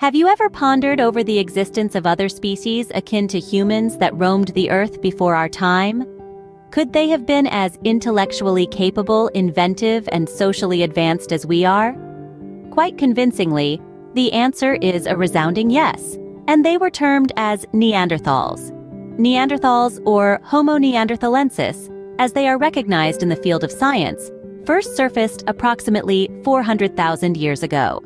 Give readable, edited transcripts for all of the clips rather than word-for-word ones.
Have you ever pondered over the existence of other species akin to humans that roamed the Earth before our time? Could they have been as intellectually capable, inventive, and socially advanced as we are? Quite convincingly, the answer is a resounding yes, and they were termed as Neanderthals. Neanderthals, or Homo neanderthalensis, as they are recognized in the field of science, first surfaced approximately 400,000 years ago.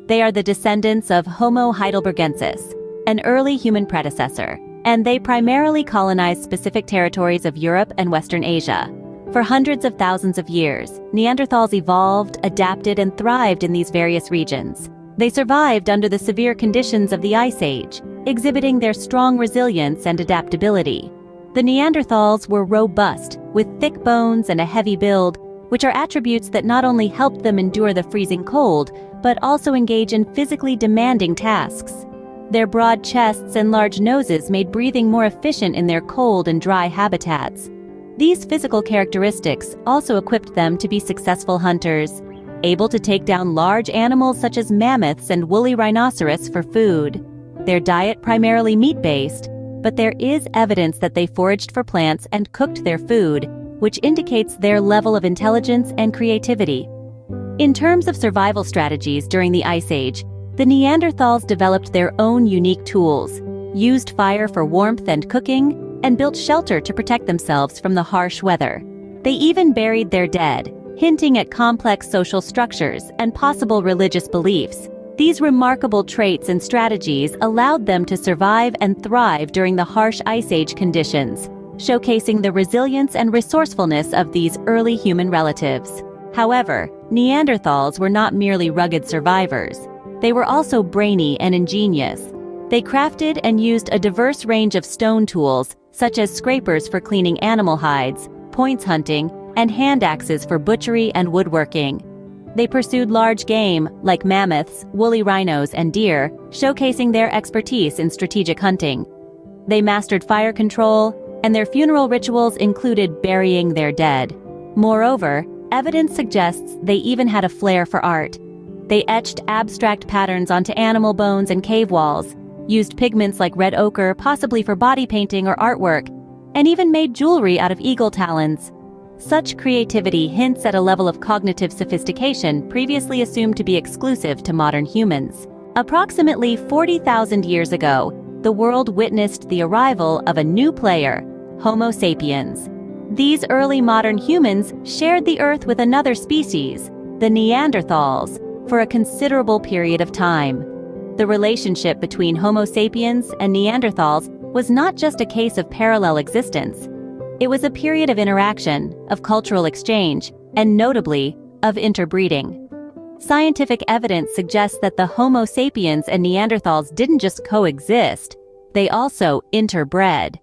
They are the descendants of Homo heidelbergensis, an early human predecessor, and they primarily colonized specific territories of Europe and Western Asia. For hundreds of thousands of years, Neanderthals evolved, adapted, and thrived in these various regions. They survived under the severe conditions of the Ice Age, exhibiting their strong resilience and adaptability. The Neanderthals were robust, with thick bones and a heavy build, which are attributes that not only helped them endure the freezing cold, but also engage in physically demanding tasks. Their broad chests and large noses made breathing more efficient in their cold and dry habitats. These physical characteristics also equipped them to be successful hunters, able to take down large animals such as mammoths and woolly rhinoceros for food. Their diet primarily meat-based, but there is evidence that they foraged for plants and cooked their food, which indicates their level of intelligence and creativity. In terms of survival strategies during the Ice Age, the Neanderthals developed their own unique tools, used fire for warmth and cooking, and built shelter to protect themselves from the harsh weather. They even buried their dead, hinting at complex social structures and possible religious beliefs. These remarkable traits and strategies allowed them to survive and thrive during the harsh Ice Age conditions, showcasing the resilience and resourcefulness of these early human relatives. However, Neanderthals were not merely rugged survivors. They were also brainy and ingenious. They crafted and used a diverse range of stone tools, such as scrapers for cleaning animal hides, points hunting, and hand axes for butchery and woodworking. They pursued large game, like mammoths, woolly rhinos, and deer, showcasing their expertise in strategic hunting. They mastered fire control, and their funeral rituals included burying their dead. Moreover, evidence suggests they even had a flair for art. They etched abstract patterns onto animal bones and cave walls, used pigments like red ochre possibly for body painting or artwork, and even made jewelry out of eagle talons. Such creativity hints at a level of cognitive sophistication previously assumed to be exclusive to modern humans. Approximately 40,000 years ago, the world witnessed the arrival of a new player, Homo sapiens. These early modern humans shared the Earth with another species, the Neanderthals, for a considerable period of time. The relationship between Homo sapiens and Neanderthals was not just a case of parallel existence. It was a period of interaction, of cultural exchange, and notably, of interbreeding. Scientific evidence suggests that the Homo sapiens and Neanderthals didn't just coexist, they also interbred.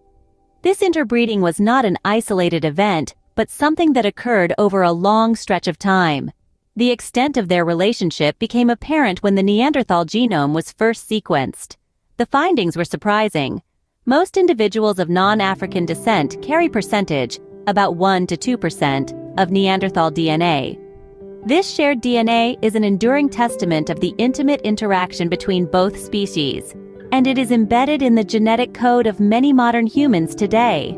This interbreeding was not an isolated event, but something that occurred over a long stretch of time. The extent of their relationship became apparent when the Neanderthal genome was first sequenced. The findings were surprising. Most individuals of non-African descent carry percentage, about 1 to 2%, of Neanderthal DNA. This shared DNA is an enduring testament of the intimate interaction between both species, and it is embedded in the genetic code of many modern humans today.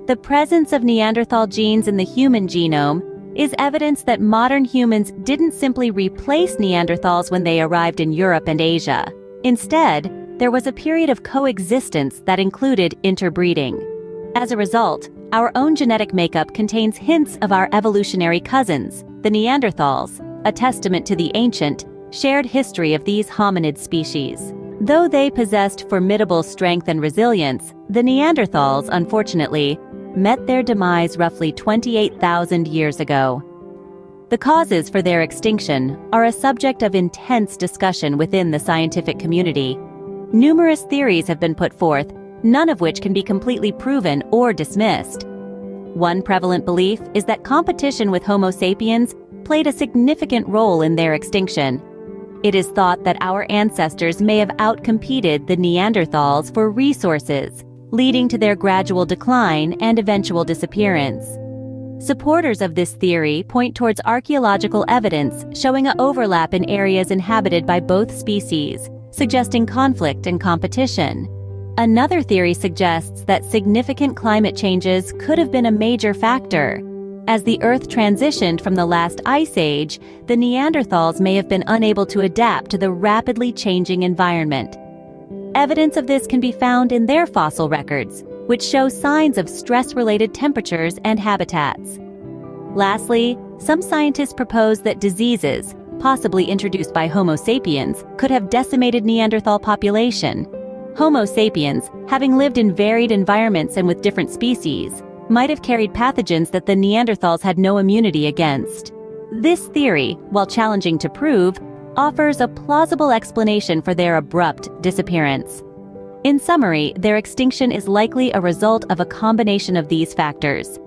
The presence of Neanderthal genes in the human genome is evidence that modern humans didn't simply replace Neanderthals when they arrived in Europe and Asia. Instead, there was a period of coexistence that included interbreeding. As a result, our own genetic makeup contains hints of our evolutionary cousins, the Neanderthals, a testament to the ancient, shared history of these hominid species. Though they possessed formidable strength and resilience, the Neanderthals, unfortunately, met their demise roughly 28,000 years ago. The causes for their extinction are a subject of intense discussion within the scientific community. Numerous theories have been put forth, none of which can be completely proven or dismissed. One prevalent belief is that competition with Homo sapiens played a significant role in their extinction. It is thought that our ancestors may have outcompeted the Neanderthals for resources, leading to their gradual decline and eventual disappearance. Supporters of this theory point towards archaeological evidence showing an overlap in areas inhabited by both species, suggesting conflict and competition. Another theory suggests that significant climate changes could have been a major factor. As the Earth transitioned from the last ice age, the Neanderthals may have been unable to adapt to the rapidly changing environment. Evidence of this can be found in their fossil records, which show signs of stress-related temperatures and habitats. Lastly, some scientists propose that diseases, possibly introduced by Homo sapiens, could have decimated Neanderthal population. Homo sapiens, having lived in varied environments and with different species, might have carried pathogens that the Neanderthals had no immunity against. This theory, while challenging to prove, offers a plausible explanation for their abrupt disappearance. In summary, their extinction is likely a result of a combination of these factors.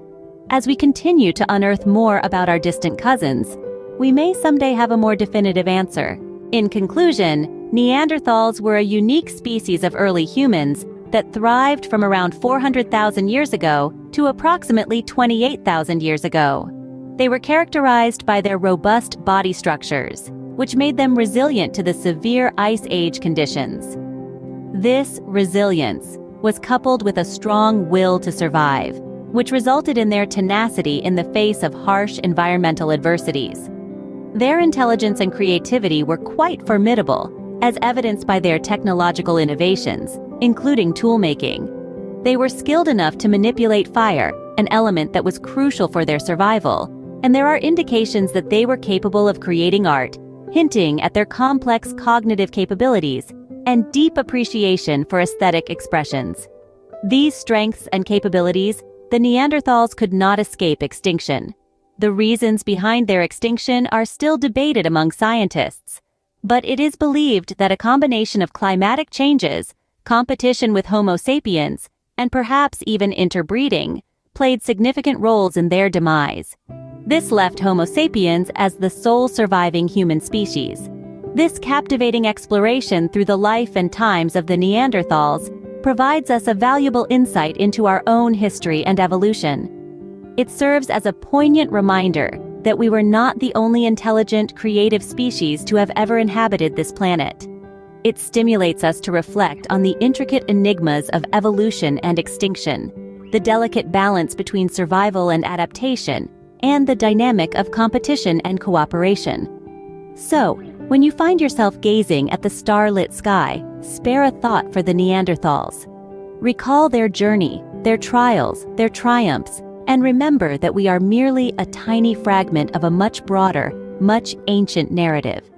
As we continue to unearth more about our distant cousins, we may someday have a more definitive answer. In conclusion, Neanderthals were a unique species of early humans that thrived from around 400,000 years ago to approximately 28,000 years ago. They were characterized by their robust body structures, which made them resilient to the severe Ice Age conditions. This resilience was coupled with a strong will to survive, which resulted in their tenacity in the face of harsh environmental adversities. Their intelligence and creativity were quite formidable, as evidenced by their technological innovations, including tool-making. They were skilled enough to manipulate fire, an element that was crucial for their survival, and there are indications that they were capable of creating art, hinting at their complex cognitive capabilities and deep appreciation for aesthetic expressions. These strengths and capabilities, the Neanderthals could not escape extinction. The reasons behind their extinction are still debated among scientists, but it is believed that a combination of climatic changes, competition with Homo sapiens, and perhaps even interbreeding, played significant roles in their demise. This left Homo sapiens as the sole surviving human species. This captivating exploration through the life and times of the Neanderthals provides us a valuable insight into our own history and evolution. It serves as a poignant reminder that we were not the only intelligent, creative species to have ever inhabited this planet. It stimulates us to reflect on the intricate enigmas of evolution and extinction, the delicate balance between survival and adaptation, and the dynamic of competition and cooperation. So, when you find yourself gazing at the starlit sky, spare a thought for the Neanderthals. Recall their journey, their trials, their triumphs, and remember that we are merely a tiny fragment of a much broader, much ancient narrative.